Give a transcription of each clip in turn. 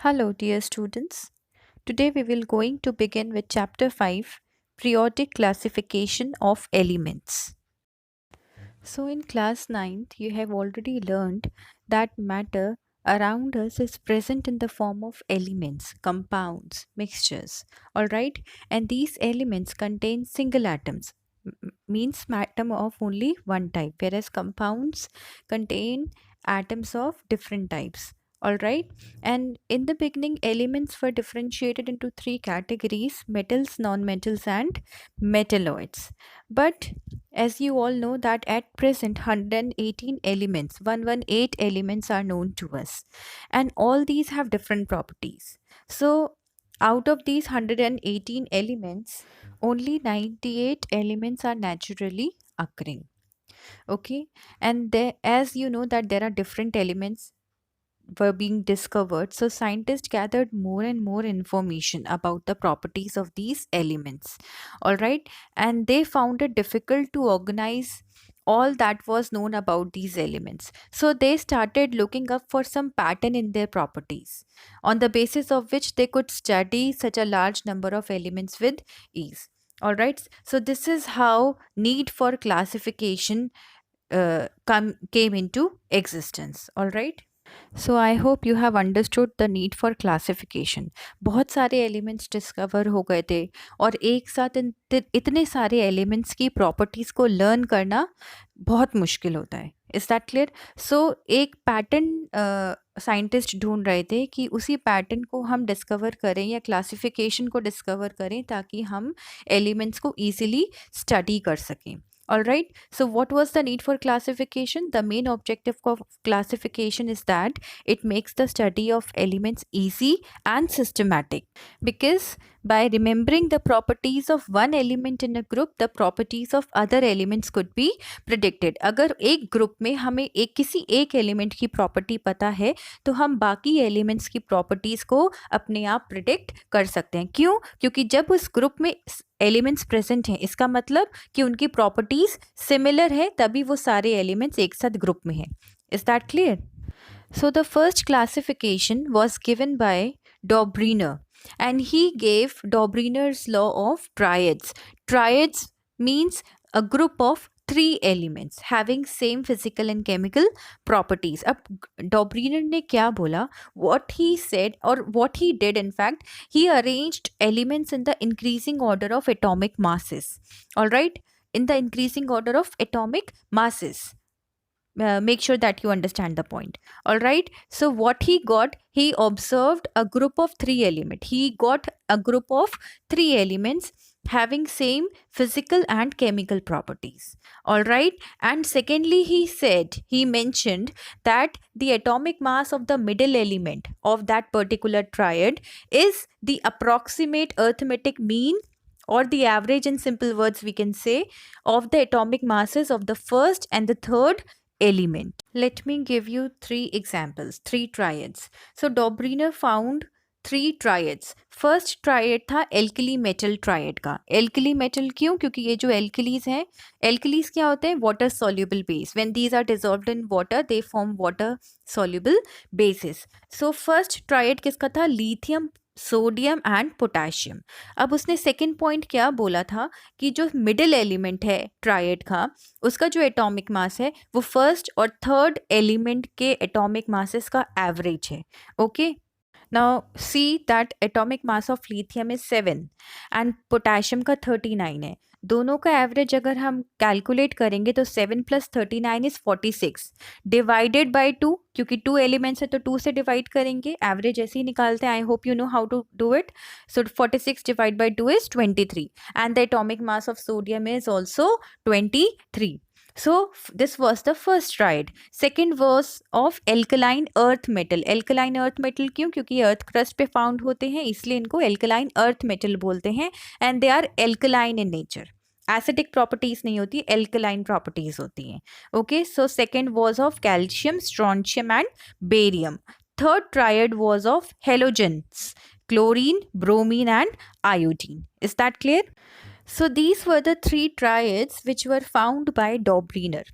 Hello, dear students. Today we will going to begin with chapter 5, periodic classification of elements. So in class ninth, you have already learned that matter around us is present in the form of elements, compounds, mixtures. All right? And these elements contain single atoms. Means atom of only one type, whereas compounds contain atoms of different types. All right, and in the beginning elements were differentiated into three categories: metals, non-metals, and metalloids. But as you all know that at present 118 elements, 118 elements are known to us, and all these have different properties. So out of these 118 elements, only 98 elements are naturally occurring. Okay, and there, as you know that there are different elements were being discovered, so scientists gathered more and more information about the properties of these elements. All right, and they found it difficult to organize all that was known about these elements. So they started looking up for some pattern in their properties, on the basis of which they could study such a large number of elements with ease. All right, so this is how need for classification came into existence. All right, so I hope you have understood the need for classification. बहुत सारे elements discover हो गए थे और एक साथ इतने सारे एलिमेंट्स की प्रॉपर्टीज़ को लर्न करना बहुत मुश्किल होता है. Is that clear? सो एक पैटर्न साइंटिस्ट ढूंढ रहे थे कि उसी पैटर्न को हम डिस्कवर करें या क्लासिफिकेशन को डिस्कवर करें ताकि हम एलिमेंट्स को ईजिली स्टडी कर सकें. All right, so what was the need for classification? The main objective of classification is that it makes the study of elements easy and systematic, because by remembering the properties of one element in a group, the properties of other elements could be predicted. अगर एक group में हमें किसी एक element की property पता है तो हम बाकी एलिमेंट्स की प्रॉपर्टीज़ को अपने आप प्रिडिक्ट कर सकते हैं. क्यों? क्योंकि जब उस ग्रुप में एलिमेंट्स प्रेजेंट हैं, इसका मतलब कि उनकी प्रॉपर्टीज सिमिलर है, तभी वो सारे एलिमेंट्स एक साथ ग्रुप में हैं. Is that clear? So the first classification was given by Dobereiner, and he gave Dobrainer's law of triads. Triads means a group of three elements having same physical and chemical properties. अब Dobriner ने क्या बोला? What he said, or what he did in fact, he arranged elements in the increasing order of atomic masses. All right, in the increasing order of atomic masses. Make sure that you understand the point. All right, so what he got, he observed a group of three elements. He got a group of three elements having same physical and chemical properties. All right, and secondly he mentioned that the atomic mass of the middle element of that particular triad is the approximate arithmetic mean, or the average, in simple words we can say, of the atomic masses of the first and the third element. Let me give you three examples, three triads. So Dobriner found three triads. First triad था alkali metal triad का. Alkali metal क्यों? क्योंकि ये जो alkalis हैं, alkalis क्या होते हैं? Water soluble base. When these are dissolved in water they form water soluble bases. So first triad किसका था? Lithium, sodium and potassium. अब उसने सेकेंड पॉइंट क्या बोला था कि जो मिडिल एलिमेंट है ट्रायड का, उसका जो एटॉमिक मास है वो फर्स्ट और थर्ड एलिमेंट के एटॉमिक मासेस का एवरेज है. Okay, now see that atomic mass of lithium is 7 and potassium का 39 है. दोनों का एवरेज अगर हम कैलकुलेट करेंगे तो 7 + 39 इज 46 डिवाइडेड बाय 2, क्योंकि 2 एलिमेंट्स है तो 2 से डिवाइड करेंगे, एवरेज ऐसे ही निकालते हैं. I hope you know how to do it. So 46 divide by 2 is 23 and the atomic mass of sodium is also 23. So this was the first triad. Second was of alkaline earth metal. Alkaline earth metal क्यों? क्योंकि earth crust पे found होते हैं, इसलिए इनको alkaline earth metal बोलते हैं. And they are alkaline in nature. Acidic properties नहीं होती, alkaline properties होती हैं. Okay, so second was of calcium, strontium and barium. Third triad was of halogens, chlorine, bromine and iodine. Is that clear? So these were the three triads which were found by Dobriner.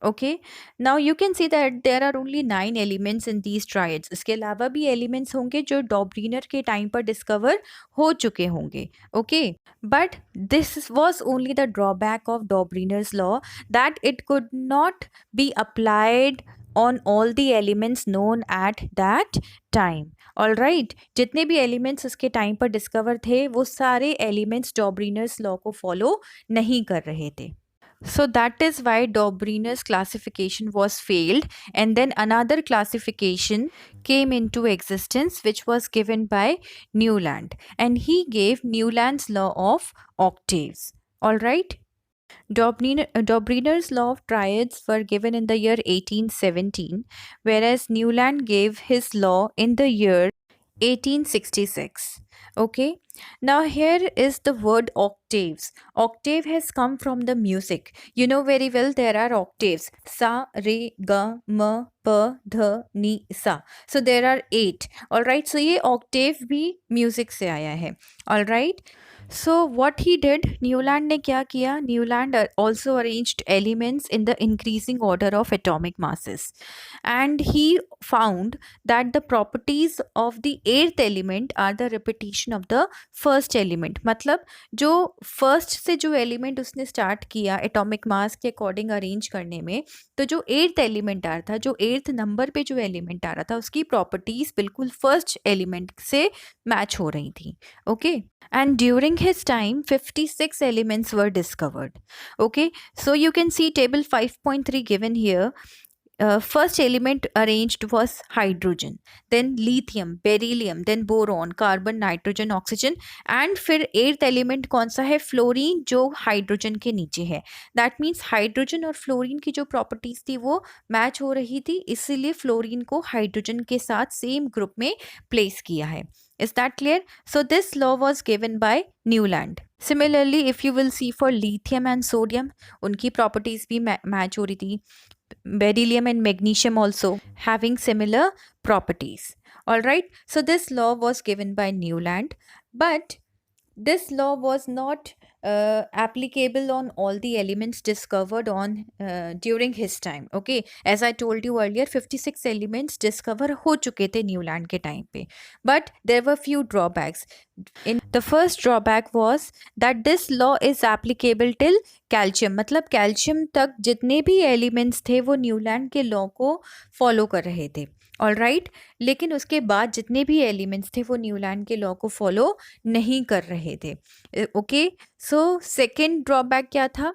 Okay, now you can see that there are only 9 elements in these triads. इसके अलावा भी elements होंगे जो डॉब्रीनर के time पर discover हो चुके होंगे. Okay, but this was only the drawback of Dobryner's law, that it could not be applied on all the elements known at that time. Alright, जितने भी elements उसके टाइम पर डिस्कवर थे वो सारे elements Dobryner's law को follow नहीं कर रहे थे. So that is why Dobryner's classification was failed, and then another classification came into existence which was given by Newland, and he gave Newland's law of octaves. All right. Dobryner's law of triads were given in the year 1817, whereas Newland gave his law in the year 1866. Okay, now here is the word octaves. Octave has come from the music. You know very well there are octaves: sa, re, ga, ma, pa, dha, ni, sa. So there are 8. All right, so ये octave भी music से आया है. All right. So what he did, Newland ने क्या किया? Newland also arranged elements in the increasing order of atomic masses, and he found that the properties of the 8th element are the repetition of the first element. मतलब जो first से जो element उसने start किया atomic mass के according arrange करने में, तो जो 8th element आ रहा था, जो 8th number पे जो element आ रहा था, उसकी properties बिल्कुल first element से match हो रही थी. Okay, and during his time 56 elements were discovered. Okay, so you can see table 5.3 given here. First element arranged was hydrogen, then lithium, beryllium, then boron, carbon, nitrogen, oxygen, and फिर 8th element कौन सा है? Fluorine, जो hydrogen के नीचे है. That means hydrogen और fluorine की जो प्रॉपर्टीज थी वो मैच हो रही थी, इसीलिए फ्लोरीन को हाइड्रोजन के साथ सेम ग्रुप में प्लेस किया है. Is that clear? So this law was given by Newland. Similarly, if you will see for lithium and sodium, उनकी properties भी match हो रही थी. Beryllium and magnesium also having similar properties. All right. So this law was given by Newland, but this law was not applicable on all the elements discovered on during his time. Okay, as I told you earlier, 56 elements discover हो चुके थे Newland के time पे, but there were few drawbacks. In the first drawback was that this law is applicable till calcium. मतलब calcium तक जितने भी elements थे वो न्यूलैंड के लॉ को फॉलो कर रहे थे. ऑल राइट, लेकिन उसके बाद जितने भी एलिमेंट्स थे वो न्यूलैंड के लॉ को फॉलो नहीं कर रहे थे. ओके, सो सेकेंड ड्रॉबैक क्या था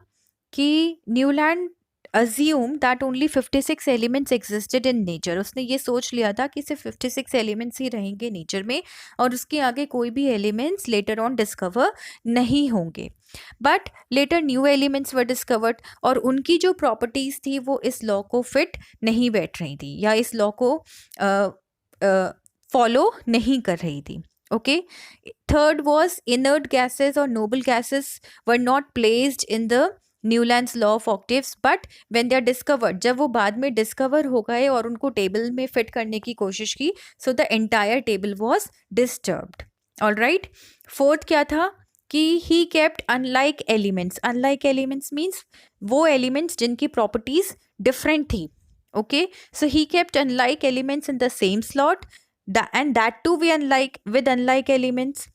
कि Newland assume that only 56 elements existed in nature. उसने ये सोच लिया था कि सिर्फ 56 elements ही रहेंगे नेचर में और उसके आगे कोई भी elements later on discover नहीं होंगे. But later new elements were discovered और उनकी जो प्रॉपर्टीज थी वो इस लॉ को फिट नहीं बैठ रही थी या इस लॉ को फॉलो नहीं कर रही थी. Okay, third was inert gases और noble gases were not placed in the Newlands law of octaves, but when they are discovered, जब वो बाद में डिस्कवर हो गए और उनको टेबल में फिट करने की कोशिश की, so the entire table was disturbed. All right, fourth क्या था कि he kept unlike elements. Unlike elements means वो एलिमेंट्स जिनकी प्रॉपर्टीज डिफरेंट थी. Okay, so he kept unlike elements in the same slot, and that too we unlike with unlike elements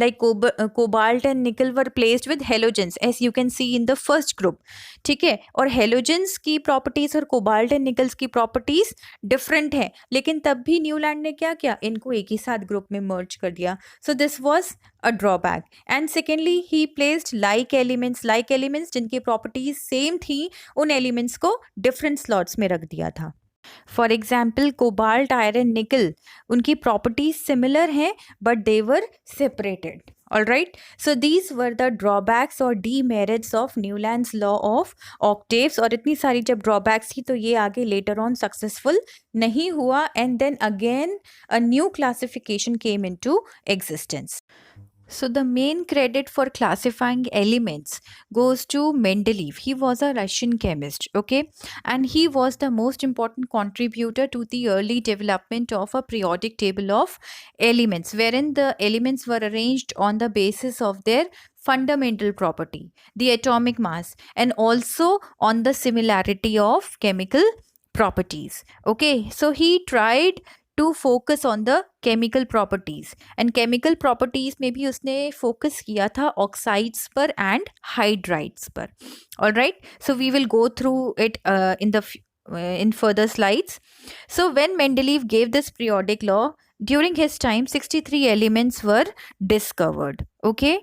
like cobalt and nickel were placed with halogens, as you can see in the first group. ठीक है, और halogens की properties और cobalt and Nicholls की properties different है, लेकिन तब भी न्यूलैंड ने क्या किया, इनको एक ही साथ ग्रुप में मर्ज कर दिया. So this was a drawback. And secondly he placed like elements जिनकी प्रॉपर्टीज सेम थी, उन एलिमेंट्स को डिफरेंट स्लॉट्स में रख दिया था. For example cobalt, iron, nickel, उनकी प्रॉपर्टीज सिमिलर हैं but they were separated. All right, so these were the drawbacks और demerits of Newlands law of octaves. और इतनी सारी जब ड्रॉबैक्स थी तो ये आगे लेटर ऑन सक्सेसफुल नहीं हुआ, and then again a new classification came into existence. So the main credit for classifying elements goes to Mendeleev. He was a Russian chemist, okay, and he was the most important contributor to the early development of a periodic table of elements, wherein the elements were arranged on the basis of their fundamental property, the atomic mass, and also on the similarity of chemical properties. Okay, so he tried to focus on the chemical properties, and chemical properties में भी उसने focus किया था oxides पर and hydrides पर. All right, so we will go through it in further slides. So when Mendeleev gave this periodic law, during his time 63 elements were discovered. Okay,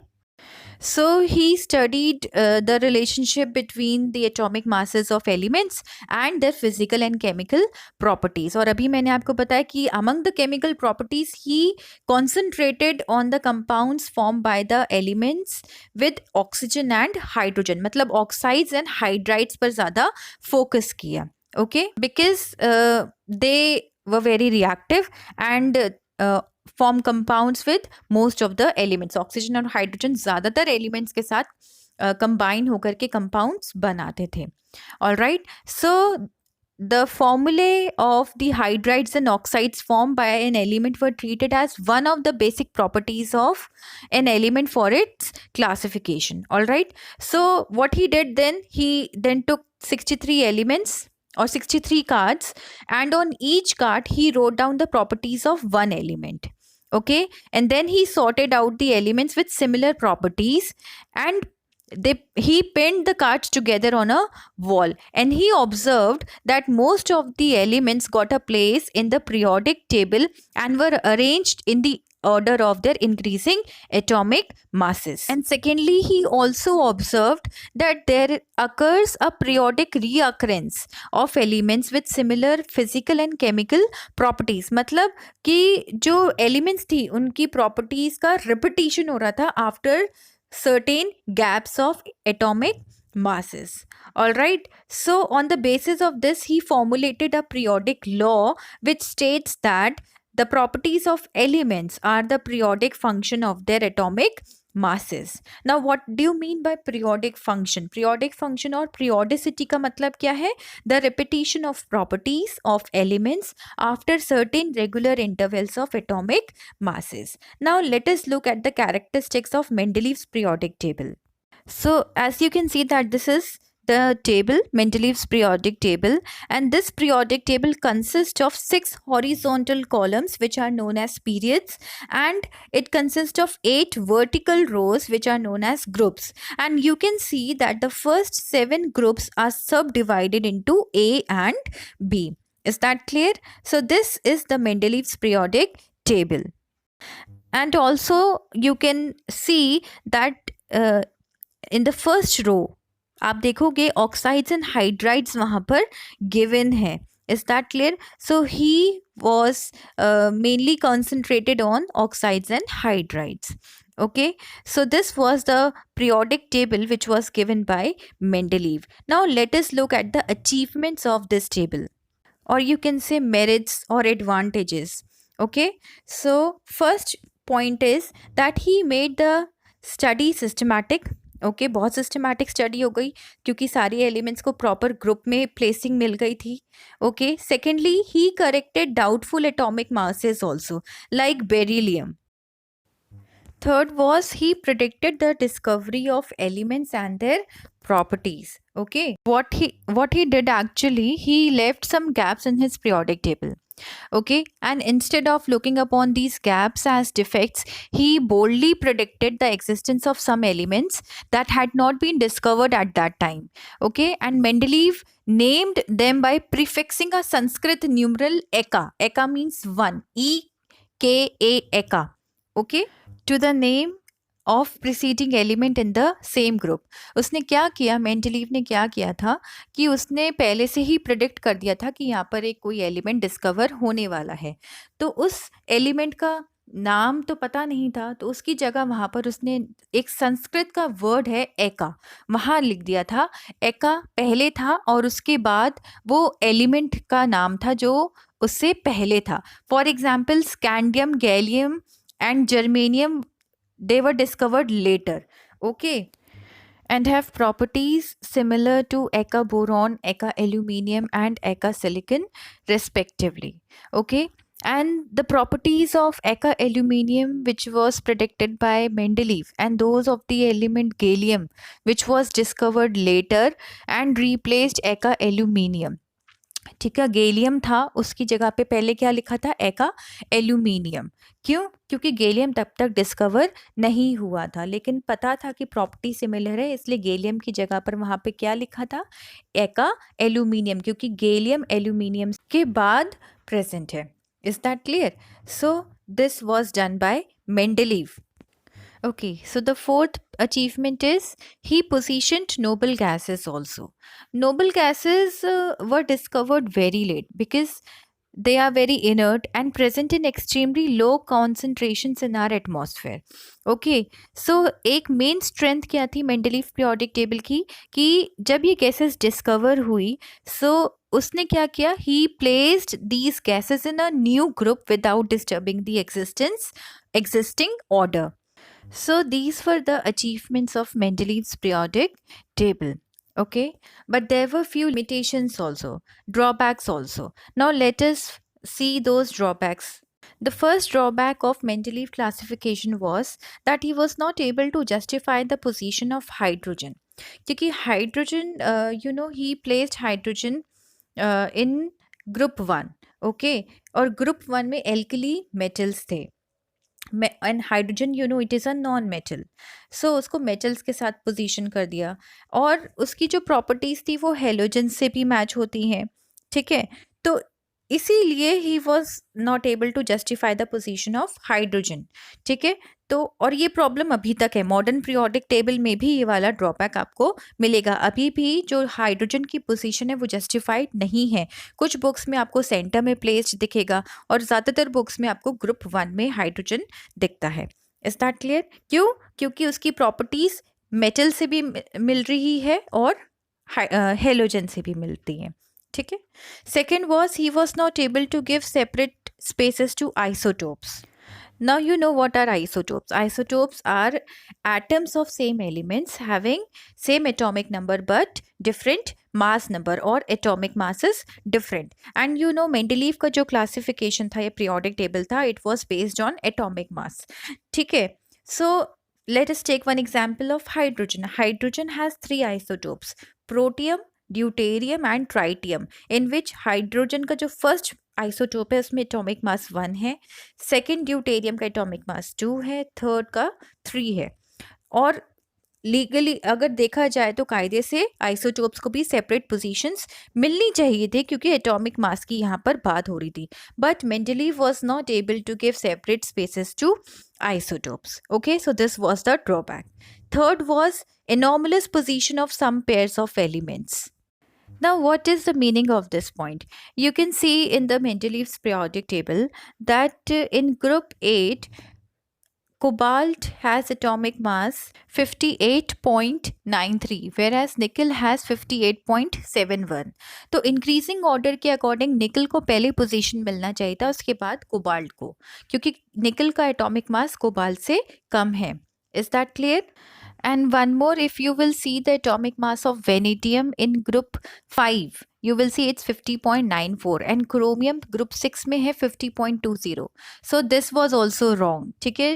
so he studied the relationship between the atomic masses of elements and their physical and chemical properties. और अभी मैंने आपको बताया कि among the chemical properties he concentrated on the compounds formed by the elements with oxygen and hydrogen. मतलब oxides and hydrides पर ज़्यादा focus किया. Okay, because they were very reactive and form compounds with most of the elements. Oxygen और hydrogen ज़्यादातर elements के साथ combine होकर के कंपाउंड्स बनाते थे. All right, so the formulae of the hydrides and oxides formed by an element were treated as one of the basic properties of an element for its classification. All right, so what he did then, he then took 63 elements or 63 cards, and on each card he wrote down the properties of one element. Okay, and then he sorted out the elements with similar properties, and he pinned the cards together on a wall, and he observed that most of the elements got a place in the periodic table and were arranged in the order of their increasing atomic masses. And secondly, he also observed that there occurs a periodic reoccurrence of elements with similar physical and chemical properties. मतलब कि जो elements थी उनकी properties का repetition हो रहा था after certain gaps of atomic masses. All right, so on the basis of this he formulated a periodic law which states that the properties of elements are the periodic function of their atomic masses. Now what do you mean by periodic function? Periodic function or periodicity का मतलब क्या है? The repetition of properties of elements after certain regular intervals of atomic masses. Now let us look at the characteristics of Mendeleev's periodic table. So as you can see that this is the table, Mendeleev's periodic table, and this periodic table consists of 6 horizontal columns which are known as periods, and it consists of 8 vertical rows which are known as groups. And you can see that the first 7 groups are subdivided into A and B. Is that clear? So this is the Mendeleev's periodic table. And also you can see that in the first row आप देखोगे oxides and hydrides वहाँ पर given है. Is that clear? So he was mainly concentrated on oxides and hydrides. Okay, so this was the periodic table which was given by Mendeleev. Now let us look at the achievements of this table, or you can say merits or advantages. Okay, so first point is that he made the study systematic. Okay बहुत systematic study हो गई क्योंकि सारी elements को proper group में placing मिल गई थी. Okay, secondly he corrected doubtful atomic masses also like beryllium. Third was he predicted the discovery of elements and their properties. Okay, what he did actually, he left some gaps in his periodic table. Okay, and instead of looking upon these gaps as defects, he boldly predicted the existence of some elements that had not been discovered at that time. Okay, and Mendeleev named them by prefixing a Sanskrit numeral eka. Eka means 1, E-K-A, eka. Okay, to the name of preceding element in the same group. उसने क्या किया, Mendeleev ने क्या किया था कि उसने पहले से ही प्रिडिक्ट कर दिया था कि यहाँ पर एक कोई एलिमेंट डिस्कवर होने वाला है. तो उस एलिमेंट का नाम तो पता नहीं था, तो उसकी जगह वहाँ पर उसने एक संस्कृत का वर्ड है एका, वहाँ लिख दिया था. एका पहले था और उसके बाद वो एलिमेंट का नाम था जो उससे पहले था. For example scandium, gallium and germanium, they were discovered later. Okay, and have properties similar to eka boron, eka aluminium and eka silicon respectively. Okay, and the properties of eka aluminium which was predicted by Mendeleev and those of the element gallium which was discovered later and replaced eka aluminium. ठीक है, gallium था उसकी जगह पे पहले क्या लिखा था, एका एल्यूमिनियम. क्यों? क्योंकि गैलियम तब तक डिस्कवर नहीं हुआ था, लेकिन पता था कि प्रॉपर्टी सिमिलर है, इसलिए गैलियम की जगह पर वहाँ पे क्या लिखा था, एका एल्यूमिनियम, क्योंकि गैलियम एल्यूमिनियम के बाद प्रेजेंट है. Is that clear? So this was done by Mendeleev. Okay, so the fourth achievement is he positioned noble gases also. Noble gases were discovered very late because they are very inert and present in extremely low concentrations in our atmosphere. Okay, so एक main strength क्या थी Mendeleev periodic table की कि जब ये gases discover हुई, so उसने क्या किया, he placed these gases in a new group without disturbing the existing order. So these were the achievements of Mendeleev's periodic table. Okay, but there were few limitations also, drawbacks also. Now let us see those drawbacks. The first drawback of Mendeleev classification was that he was not able to justify the position of hydrogen. क्योंकि hydrogen, he placed hydrogen in group 1. Okay, और group 1 में alkali metals थे and hydrogen it is a non metal, so उसको metals के साथ position कर दिया और उसकी जो प्रॉपर्टीज़ थी वो हेलोजन से भी मैच होती हैं. ठीक है, तो इसीलिए he was not able to justify the position of hydrogen. ठीक है, तो और ये प्रॉब्लम अभी तक है, मॉडर्न पीरियोडिक टेबल में भी ये वाला ड्रॉबैक आपको मिलेगा. अभी भी जो हाइड्रोजन की पोजीशन है वो जस्टिफाइड नहीं है. कुछ बुक्स में आपको सेंटर में प्लेस्ड दिखेगा और ज़्यादातर बुक्स में आपको ग्रुप 1 में हाइड्रोजन दिखता है. Is that clear? क्यों? क्योंकि उसकी प्रॉपर्टीज़ मेटल से भी मिल रही है और हेलोजन से भी मिलती हैं. ठीक है. Second was he was not able to give separate spaces to isotopes. Now you know what are isotopes. Isotopes are atoms of same elements having same atomic number but different mass number or atomic mass is different. And you know Mendeleev का जो classification था, ये periodic table था, it was based on atomic mass. ठीक है. So let us take one example of hydrogen. Hydrogen has 3 isotopes: protium, deuterium and tritium, in which hydrogen का जो first isotope है उसमें एटॉमिक मास 1 है, सेकेंड ड्यूटेरियम का atomic mass 2 है, third का 3 है. और लीगली अगर देखा जाए तो कायदे से आइसोटोप्स को भी सेपरेट पोजीशंस मिलनी चाहिए थे क्योंकि एटॉमिक मास की यहाँ पर बात हो रही थी. But Mendeleev was not able to give separate spaces to isotopes. Okay, so this was the drawback. Third was anomalous position of some pairs of elements. Now, what is the meaning of this point? You can see in the Mendeleev's periodic table that in group 8, cobalt has atomic mass 58.93 whereas nickel has 58.71. तो increasing order के according निकल को पहले position मिलना चाहिए था, उसके बाद कोबाल्ट को, क्योंकि निकल का एटॉमिक मास कोबाल्ट से कम है. Is that clear? And one more, if you will see the atomic mass of vanadium in group 5, you will see it's 50.94 and chromium group 6 में है 50.20. So this was also wrong. ठीक है,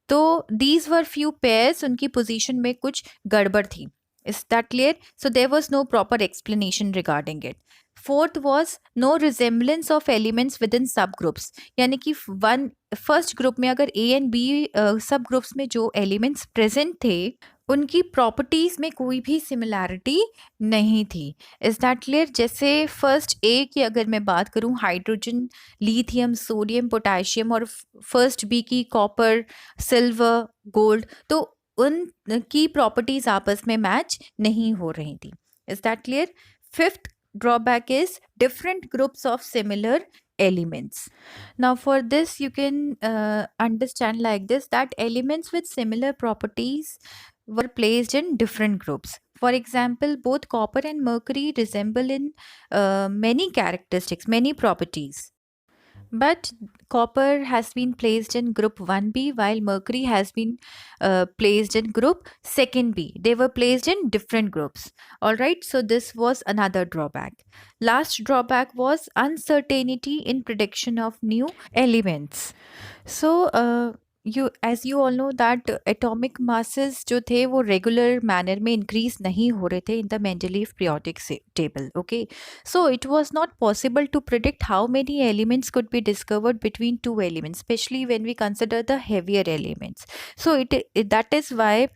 तो these were few pairs, उनकी position में कुछ गड़बड़ थी. Is that clear? So there was no proper explanation regarding it. Fourth was no resemblance of elements within subgroups. यानी कि फर्स्ट ग्रुप में अगर ए एंड बी सब ग्रुप्स में जो एलिमेंट्स प्रेजेंट थे उनकी प्रॉपर्टीज में कोई भी सिमिलैरिटी नहीं थी. Is that clear? जैसे फर्स्ट ए की अगर मैं बात करूं, हाइड्रोजन, लिथियम, सोडियम, पोटेशियम, और फर्स्ट बी की कॉपर, सिल्वर, गोल्ड, तो उनकी प्रॉपर्टीज आपस में मैच नहीं हो रही थी. Is that clear? Fifth drawback is different groups of similar elements. Now for this you can understand like this, that elements with similar properties were placed in different groups. For example, both copper and mercury resemble in many characteristics, many properties. But copper has been placed in group 1b while mercury has been placed in group 2b. They were placed in different groups. All right, so this was another drawback. Last drawback was uncertainty in prediction of new elements. So you, as you all know that atomic masses जो थे वो regular manner में increase नहीं हो रहे थे in the Mendeleev periodic table. Okay, so it was not possible to predict how many elements could be discovered between two elements, especially when we consider the heavier elements. So that is why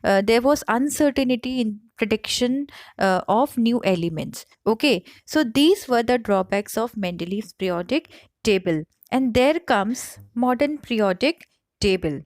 there was uncertainty in prediction of new elements. Okay, so these were the drawbacks of Mendeleev's periodic table. And there comes modern periodic table.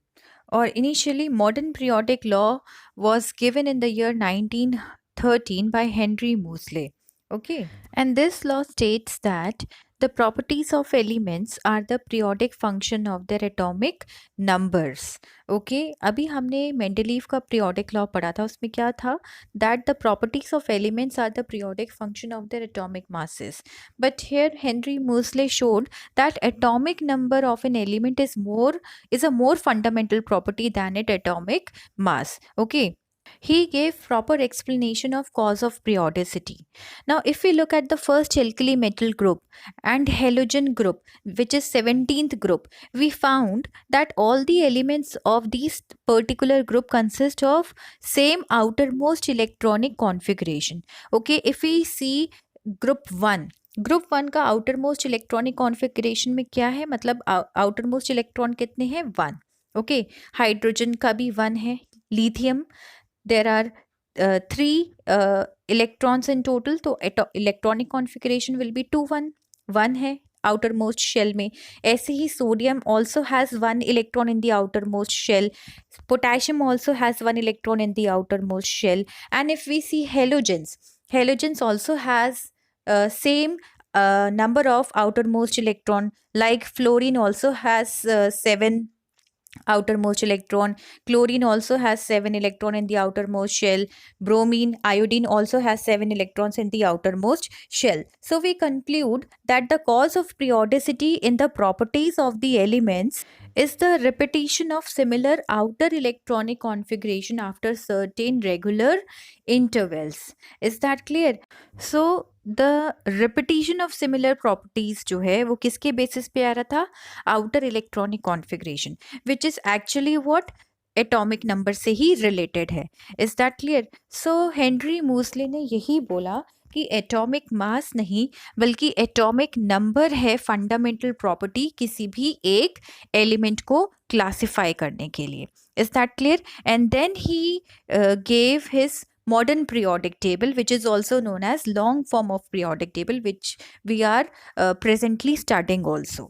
Or initially, modern periodic law was given in the year 1913 by Henry Moseley. Okay, and this law states that the properties of elements are the periodic function of their atomic numbers. Okay, अभी हमने Mendeleev का periodic law पढ़ा था, उसमें क्या था that the properties of elements are the periodic function of their atomic masses. But here Henry Moseley showed that atomic number of an element is a more fundamental property than its atomic mass. Okay, he gave proper explanation of cause of periodicity. Now, if we look at the first alkali metal group and halogen group, which is 17th group, we found that all the elements of this particular group consist of same outermost electronic configuration. Okay, if we see group 1, group 1 का outer most electronic configuration में क्या है, मतलब outer most electron कितने हैं, 1. Okay, hydrogen का भी 1 है, lithium there are 3 electrons in total, तो electronic configuration will be 2 1 1 है outermost shell में. ऐसे ही sodium also has 1 electron in the outermost shell. Potassium also has 1 electron in the outermost shell. And if we see halogens also has same number of outermost electron, like fluorine also has 7 outermost electron, chlorine also has 7 electron in the outermost shell, bromine, iodine also has 7 electrons in the outermost shell. So we conclude that the cause of periodicity in the properties of the elements is the repetition of similar outer electronic configuration after certain regular intervals. Is that clear? So the repetition of similar properties जो है वो किसके basis पे आ रहा था, outer electronic configuration, which is actually what atomic number से ही related है. Is that clear? So Henry Moseley ने यही बोला कि एटॉमिक मास नहीं बल्कि एटॉमिक नंबर है फंडामेंटल प्रॉपर्टी किसी भी एक एलिमेंट को क्लासिफाई करने के लिए. Is that clear? And then he gave his modern periodic table, which is also known as long form of periodic table, which we are presently studying also.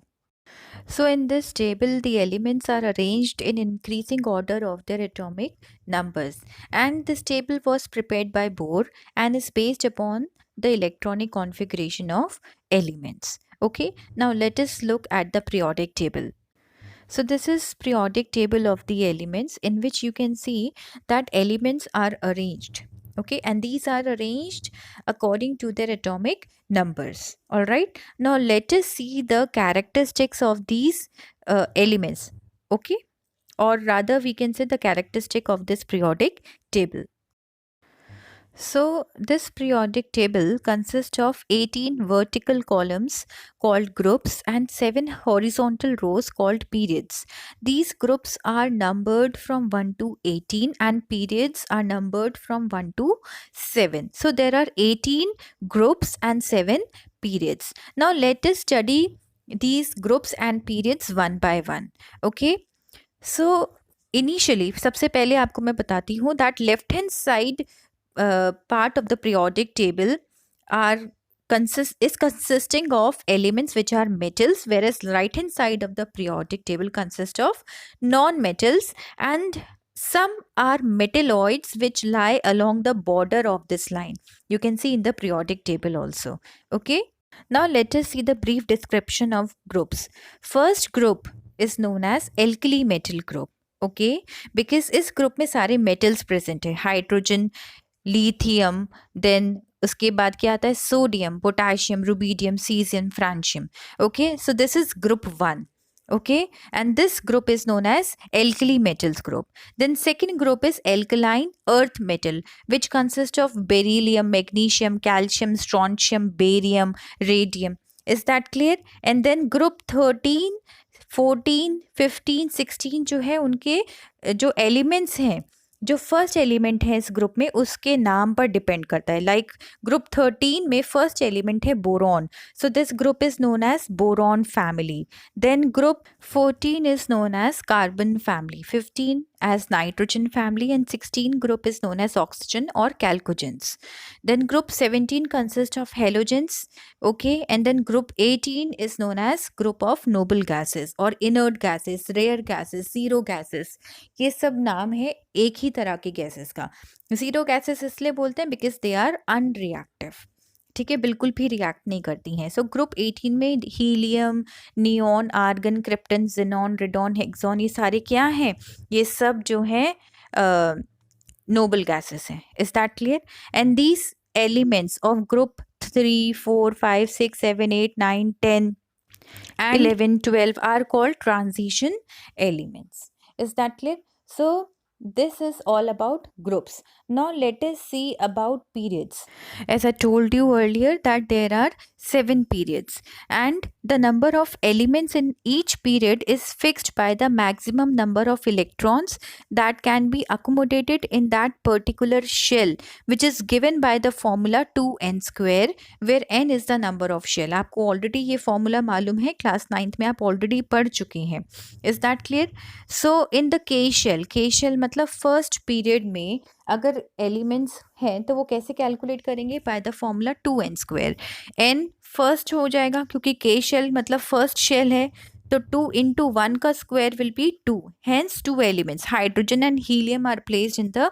So in this table, the elements are arranged in increasing order of their atomic numbers, and this table was prepared by Bohr and is based upon the electronic configuration of elements. Okay, now let us look at the periodic table. So this is periodic table of the elements, in which you can see that elements are arranged. Okay, and these are arranged according to their atomic numbers. All right, now let us see the characteristics of these elements. Okay, or rather we can say the characteristic of this periodic table. So this periodic table consists of 18 vertical columns called groups and 7 horizontal rows called periods. These groups are numbered from 1 to 18 and periods are numbered from 1 to 7. So there are 18 groups and 7 periods. Now let us study these groups and periods one by one. Okay, so initially सबसे पहले आपको मैं बताती हूँ that left hand side part of the periodic table is consisting of elements which are metals, whereas right hand side of the periodic table consists of non-metals, and some are metalloids which lie along the border of this line. You can see in the periodic table also. Okay, now let us see the brief description of groups. First group is known as alkali metal group. Okay, because इस group में सारे metals present है, hydrogen, lithium, then उसके बाद क्या आता है sodium, potassium, rubidium, caesium, francium. Okay, so this is group 1. Okay, and this group is known as alkali metals group. Then second group is alkaline earth metal, which consists of beryllium, magnesium, calcium, strontium, barium, radium. Is that clear? And then group 13, 14, 15, 16 जो है उनके जो elements हैं, जो first element है इस group में उसके नाम पर डिपेंड करता है. लाइक ग्रुप 13 में फर्स्ट एलिमेंट है boron, so this group is known as boron family. Then group 14 is known as carbon family, 15 as nitrogen family, and 16 group is known as oxygen or chalcogens. Then group 17 consists of halogens, okay, and then group 18 is known as group of noble gases or inert gases, rare gases, zero gases. ये सब नाम है एक ही तरह के gases का. Zero gases इसलिए बोलते हैं बिकॉज दे आर अनरिएक्टिव. ठीक है, बिल्कुल भी रिएक्ट नहीं करती हैं. सो ग्रुप 18 में helium, neon, argon, krypton, xenon, radon, hexon, ये सारे क्या हैं? ये सब जो हैं नोबल गैसेस हैं. Is that clear? And these elements of group 3, 4, 5, 6, 7, 8, 9, 10 and 11, 12 are called transition elements. Is that clear? So this is all about groups. Now let us see about periods. As I told you earlier that there are 7 periods and the number of elements in each period is fixed by the maximum number of electrons that can be accommodated in that particular shell, which is given by the formula 2n square, where n is the number of shell. आपको already ये formula मालूम है, class 9th में आप already पढ़ चुके हैं. Is that clear? So in the K shell मतलब फर्स्ट पीरियड में अगर एलिमेंट्स हैं तो वो कैसे कैलकुलेट करेंगे? By the formula 2n square. n first हो जाएगा क्योंकि के शेल मतलब फर्स्ट शेल है, तो 2 into 1 का square will be 2. Hence 2 elements hydrogen and helium are placed in the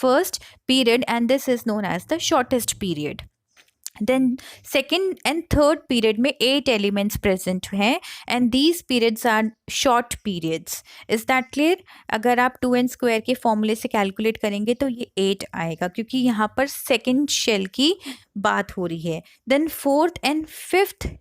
first period and this is known as the shortest period. Then second and third period में 8 elements present हैं and these periods are short periods. Is that clear? अगर आप 2n square के फॉर्मूले से calculate करेंगे तो ये 8 आएगा क्योंकि यहाँ पर सेकेंड शेल की बात हो रही है. Then fourth and fifth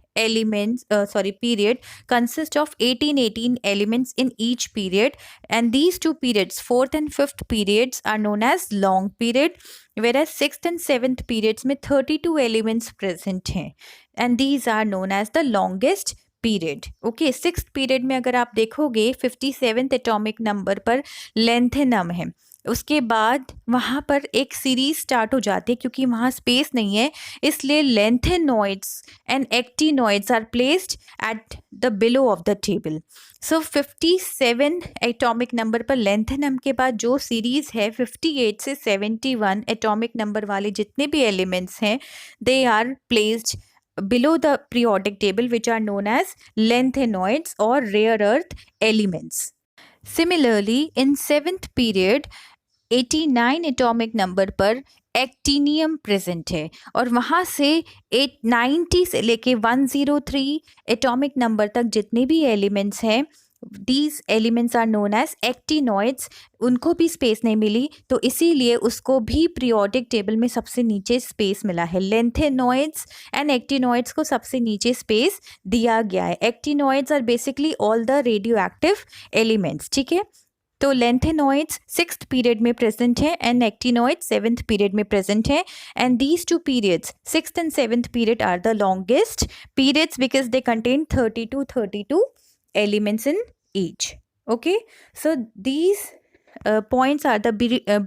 period consist of 18 elements in each period, and these two periods, fourth and fifth periods, are known as long period, whereas sixth and seventh periods में 32 elements present हैं and these are known as the longest period. Okay, sixth period में अगर आप देखोगे 57th atomic number पर lanthanum है. उसके बाद वहाँ पर एक सीरीज स्टार्ट हो जाती है क्योंकि वहाँ स्पेस नहीं है, इसलिए lanthanoids and actinoids are placed at the below of the table. So 57 atomic number पर लेंथेनम के बाद जो सीरीज है 58 से 71 एटॉमिक नंबर वाले जितने भी एलिमेंट्स हैं they are placed below the periodic table which are known as lanthanoids or rare earth elements. Similarly, in 7th period 89 atomic number पर एक्टिनियम प्रेजेंट है और वहाँ से 890 से लेके 103 एटॉमिक नंबर तक जितने भी एलिमेंट्स हैं these elements are known as actinoids. उनको भी स्पेस नहीं मिली तो इसीलिए उसको भी पीरियोडिक टेबल में सबसे नीचे स्पेस मिला है. लेंथेनॉइड्स एंड एक्टिनॉइड्स को सबसे नीचे स्पेस दिया गया है. Actinoids are basically all the radioactive elements. ठीक है, तो लेंथेनॉइड्स 6th पीरियड में प्रेजेंट है एंड एक्टिनॉइड्स 7th पीरियड में प्रेजेंट है and these two periods 6th and 7th period are the longest periods because they contain 32 elements in each. Okay, so these points are the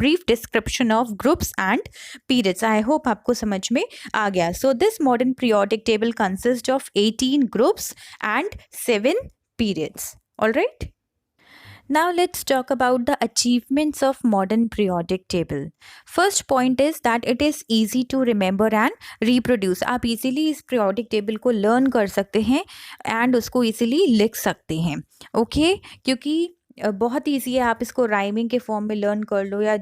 brief description of groups and periods. I hope आपको समझ में आ गया. So this modern periodic table consists of 18 groups and 7 periods. All right. Now let's talk about the achievements of modern periodic table. First point is that it is easy to remember and reproduce. आप easily इस periodic table को learn कर सकते हैं and उसको easily लिख सकते हैं. Okay, क्योंकि बहुत ईजी है. आप इसको राइमिंग के फॉर्म में लर्न कर लो या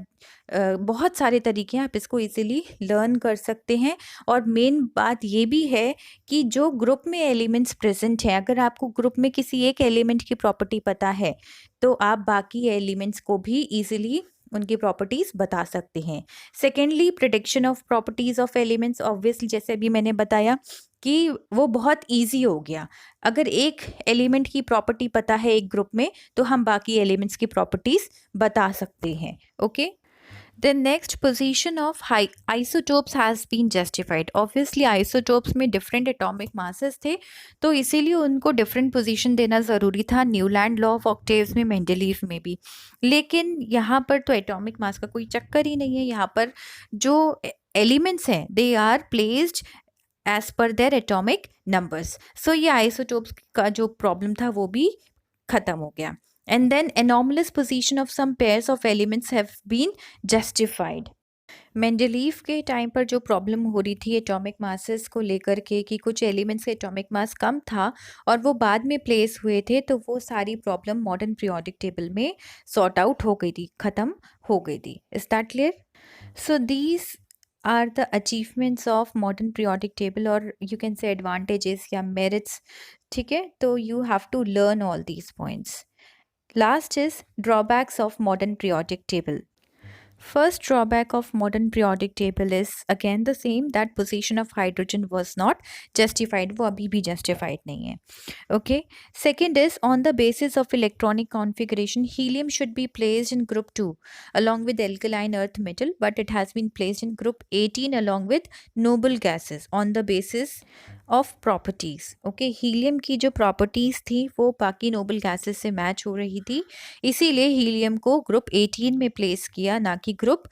बहुत सारे तरीके हैं, आप इसको इजीली लर्न कर सकते हैं. और मेन बात ये भी है कि जो ग्रुप में एलिमेंट्स प्रेजेंट हैं, अगर आपको ग्रुप में किसी एक एलिमेंट की प्रॉपर्टी पता है तो आप बाकी एलिमेंट्स को भी इजीली उनकी प्रॉपर्टीज बता सकते हैं। Secondly, prediction of properties of elements, obviously जैसे अभी मैंने बताया कि वो बहुत ईजी हो गया। अगर एक एलिमेंट की प्रॉपर्टी पता है एक ग्रुप में, तो हम बाकी एलिमेंट्स की प्रॉपर्टीज बता सकते हैं। Okay, The next position of isotopes has been justified. Obviously isotopes में different atomic masses थे, तो इसीलिए उनको different position देना ज़रूरी था, न्यूलैंड लॉ ऑफ ऑक्टेव्स में, मेंडलीव में भी। लेकिन यहाँ पर तो एटॉमिक मास का कोई चक्कर ही नहीं है। यहाँ पर जो एलिमेंट्स हैं they are placed as per their atomic numbers. So ये आइसोटोप्स का जो प्रॉब्लम था वो भी खत्म हो गया। And then anomalous position of some pairs of elements have been justified. Mendeleev के टाइम पर जो प्रॉब्लम हो रही थी एटॉमिक मासेस को लेकर के कि कुछ एलिमेंट्स का एटॉमिक मास कम था और वो बाद में प्लेस हुए थे, तो वो सारी प्रॉब्लम मॉडर्न पीरियोडिक टेबल में सॉर्ट आउट हो गई थी, ख़त्म हो गई थी। Is that clear? So these are the achievements of modern periodic table, और यू कैन से एडवांटेजेस या मेरिट्स। ठीक है, तो you have to learn all these points. Last is drawbacks of modern periodic table. First drawback of modern periodic table is again the same, that position of hydrogen was not justified. वो अभी भी justified नहीं है. Okay. Second is, on the basis of electronic configuration, helium should be placed in group 2 along with alkaline earth metal, but it has been placed in group 18 along with noble gases on the basis of properties. Okay, helium की जो properties थी वो बाकी noble gases से match हो रही थी, इसीलिए हीलियम को ग्रुप 18 में प्लेस किया, ना कि ग्रुप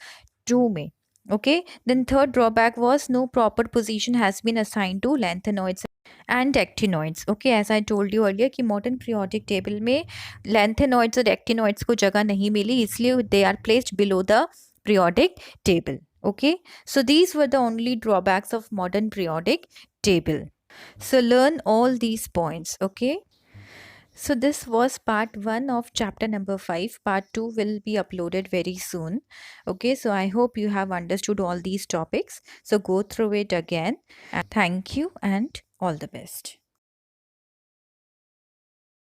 2 में। Okay, then third drawback was no proper position has been assigned to lanthanoids and actinoids. Okay, as I told you earlier कि मॉडर्न पीरियोडिक टेबल में लैंथेनॉइड्स और एक्टिनॉइड्स को जगह नहीं मिली, इसलिए they are placed below the periodic table. Okay, so these were the only drawbacks of modern periodic table. So learn all these points. Okay, so this was part 1 of chapter number 5. Part 2 will be uploaded very soon. Okay, so I hope you have understood all these topics. So go through it again. And thank you and all the best.